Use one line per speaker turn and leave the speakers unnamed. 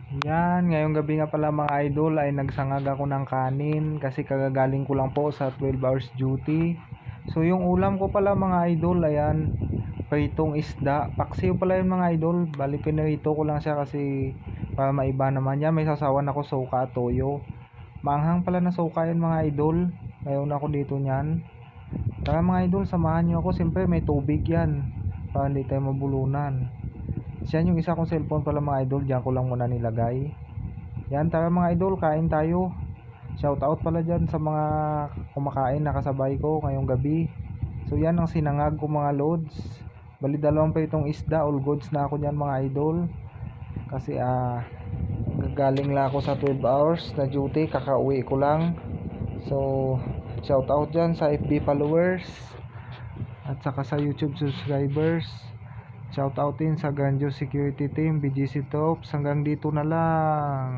Yan, ngayong gabi nga pala mga idol ay nagsangag ako ng kanin kasi kagagaling ko lang po sa 12 hours duty. So yung ulam ko pala mga idol, ayan, pritong isda. Paksiw pala yun mga idol, bali pinrito ko lang siya kasi para maiba naman yan. May sasawan ako suka at toyo. Maanghang pala na suka yun mga idol, ngayon ako dito nyan. Tara mga idol, samahan nyo ako, siyempre may tubig yan para hindi tayo mabulunan. Yan yung isa kong cellphone pala mga idol, diyan ko lang muna nilagay. Yan, tara mga idol, kain tayo. Shout out pala dyan sa mga kumakain na kasabay ko ngayong gabi. So yan ang sinangag ko mga loads. Bali dalawang pa itong isda, all goods na ako dyan mga idol. Kasi gagaling lang ako sa 12 hours na duty, kakauwi ko lang. So shout out dyan sa FB followers at saka sa YouTube subscribers. Shout out din sa Ganjo Security Team, BGC Tops. Hanggang dito na lang.